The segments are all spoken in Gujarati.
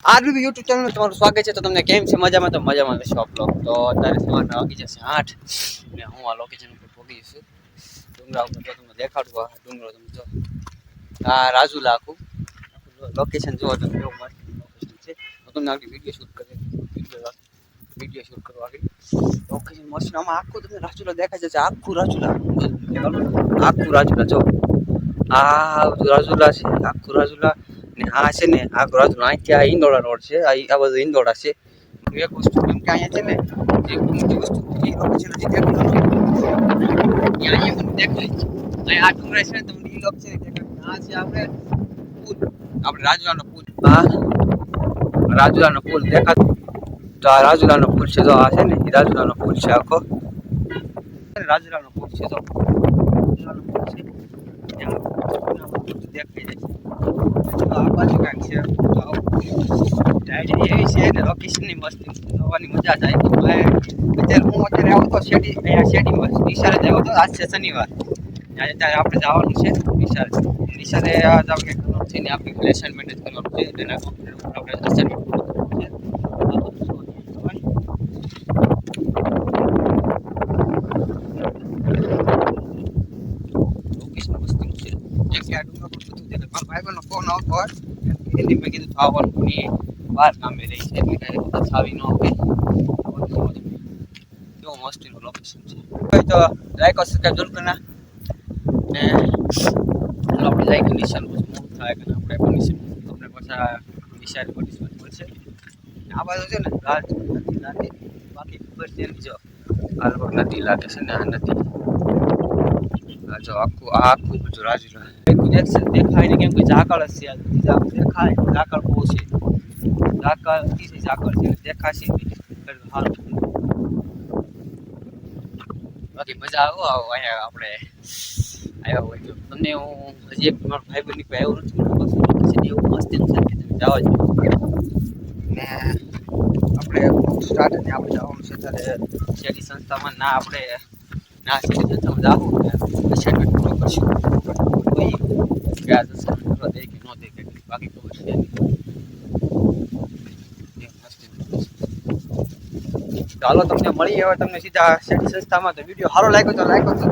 આરબી યુટ્યુબ ચેનલ તમારું સ્વાગત છે. તો તમને કેમ છે? મજામાં? તો મજામાં શોપ બ્લોગ. તો અત્યારે સવારના વાગી જશે 8 ને હું આ લોકેશન ઉપર પહોંચી છું. ડુંગરા ઉપર તો તમને દેખાડું. આ ડુંગરો તમે જો, આ રાજુલા આખું લોકેશન જોવો તો કેવું મસ્ત લોકેશન છે. તો તમને આગળ વિડીયો શૂટ કરવા આગળ લોકેશન મસ્ત. આમાં આખું તમને રાજુલા દેખાય જશે. આખું રાજુલા જો આ રાજુલા છે, આખું રાજુલા. ને આ છે ને આ રાજુલા અહીંથી આ ઇંદોડા રોડ છે. આ બધું ઇંદોડા છે. એક વસ્તુ કેમ કે અહીંયા છે ને જે મોટી વસ્તુ એ લોકેશન હજી દેખાડવાનું અહીંયા મને દેખાય છે. અહીંયા આ ડુંગરા છે ને તમને એ લોકેશન દેખાય. આ છે આપણે રાજુલાનો પુલ. હા, રાજુલાનો પુલ દેખાતો. તો આ રાજુલાનો પુલ છે. જો આ છે ને એ રાજુલાનો પુલ છે. આખો રાજુલાનો પુલ છે. તો રાજુલાનો પુલ છે દેખાઈ જાય. આ બાજુ કાંઈક છે. ડાયરી એવી છે ને લોકેશનની મસ્તી જોવાની મજા જ આવી. હું અત્યારે આવ્યો તો શેડીમાં નિશાળે જ આવ્યો હતો. આજ છે શનિવાર. અત્યારે આપણે જવાનું છે નિશાળે જાવ કે થઈને આપણે એસાઇનમેન્ટ જ કરવાનું છે. તેના આપણે અસાઇનમેન્ટ પૂરું કરવાનું છે. લોકેશન મસ્તી છે. એક આ ડુંગર પર બધું દેખાય. મારા ભાઈબંધનો ફોન આવતો હોય એની મેં કીધું આવવાનું નહીં, બહાર કામે રહી છે એટલે કાંઈ કદાચ આવી ન હોય. કેવું મસ્તીનું લોકેશન છે. તો લાઈક સબસ્ક્રાઈબ જરૂર કરના ને આપણે જાય કે નિશાન પછી મોડું થાય કે આપણે નિશાન આપણે પાછા નિશાન મળશે. આ બાજુ છે ને લાલ નથી લાગે, બાકી ખબર છે એની જો આલવર નદી લાગે છે ને આ નદી. જો આખું બધું રાજુલા દેખાય ને કેમ કે ઝાકળ જ છે. દેખાય ઝાકળ બહુ છે. ઝાકળ અતિશય ઝાકળ છે. દેખાશે સારું. બાકી મજા આવો અહીંયા આપણે આવ્યા હોય તો. તમને હું હજી એક મારો ભાઈ બની આવ્યો નથી. એવું મસ્ત છે કે તમે જવા જ ને આપણે સ્ટાર્ટ ને આપણે જવાનું છે ત્યારે શેરી સંસ્થામાં ના આપણે ના શેરી સંસ્થામાં જવું ને અસાઇનમેન્ટ પૂરો કરશું. કોઈ ગયા અસાઇનમેન્ટ પૂરો દે કે ન દે કે બાકી ખબર છે. ચાલો તમને મળી હવે તમને સીધા શેરી સંસ્થામાં. તો વિડીયો સારો લાગ્યો તો લાઈક કરજો.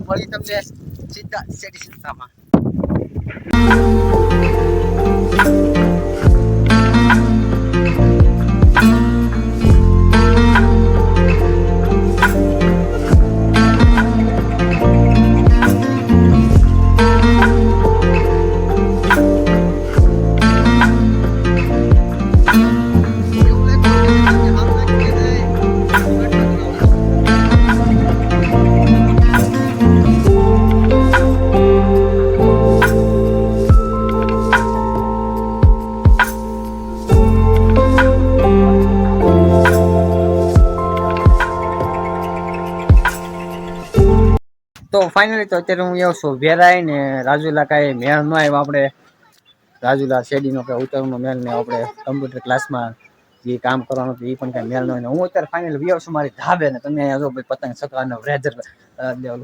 મળી તમને સીધા શેરી સંસ્થામાં. તો ફાઇનલી તો અત્યારે હું એવો છું વેરાય ને રાજુલા કાંઈ મેળ ન આવ્યો. આપણે રાજુલા શેડીનો કે ઉત્તરનો મેળ ને આપણે કમ્પ્યુટર ક્લાસમાં જે કામ કરવાનું હતું એ પણ કાંઈ મેળ ન હોય. હું અત્યારે ફાઇનલી વ્યવ છું મારી ધાબે ને તમે અહીંયા જો ભાઈ પતંગ ચગાવવાનો વેધર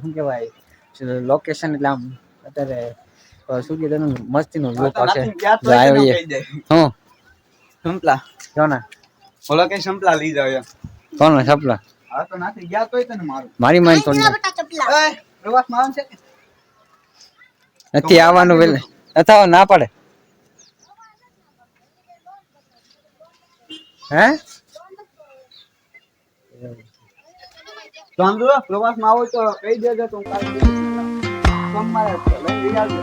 શું કહેવાય લોકેશન એટલે આમ અત્યારે શું કે તેનું મસ્તીનું લુક આવશે. હું સંપલા કોના ઓલો કે સંપલા લઈ જાવ એમ કોનો સંપલા હા તો નાથી ગયા તોય તને મારી માઈન તો પ્રવાસમાં છે નથી આવવાનું વેલે અથવા ના પડે હે ચાંદુ પ્રવાસમાં આવો તો કહી દેજો તો કાલ સોમવારે લઈ આવજો.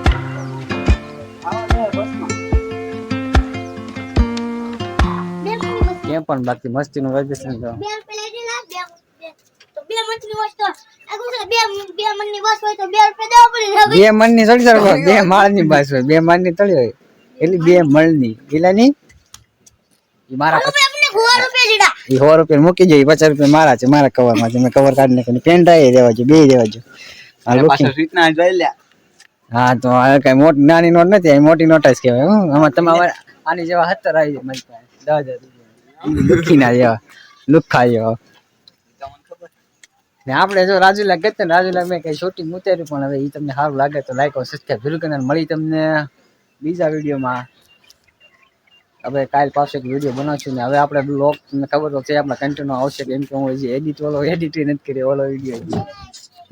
કેમ પણ બાકી મસ્તીનું વેકેશન તો બે મણની થોડી સર બે માળની બસ હોય. બે માળની થોડી હોય એટલે 2 મણની પેલાની મારા 100 રૂપિયા મૂકી જાય. 50 રૂપિયા મારા છે. મારા કવરમાં છે. મેં કવર કાઢી નાખ્યું. પેન ડ્રાઈવ રહેવા છે. બે રહેવા છે. હા તો કઈ મોટી નાની નોટ નથી. આ મોટી નોટ જ કહેવાય. આમાં તમારે આની જેવા 70 આવી જાય મારી પાસે 10,000 લુખી ના જેવા લુખા જેવા. ને આપણે જો રાજુલા ગયા ને રાજુલા મેં કઈ શૂટિંગ ઉતાર્યું પણ હવે એ તમને સારું લાગે તો લાઈક સબસ્ક્રાઈબ જરૂર કરીને મળી તમને બીજા વિડીયોમાં. હવે કાલ પાછો એક વિડીયો બનાવશું ને હવે આપણે બ્લોગ તમને ખબર તો છે આપણા કન્ટિન્યુ આવશે કેમ કે હું હજી એડિટ નથી કરી ઓલો વિડીયો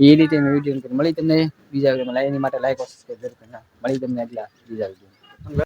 એ રીતે મેં વિડીયો મળી તમને બીજા વિડીયોમાં એની માટે લાઈક સબસ્ક્રાઇબ જરૂર મળી તમને આગલા બીજા વિડીયો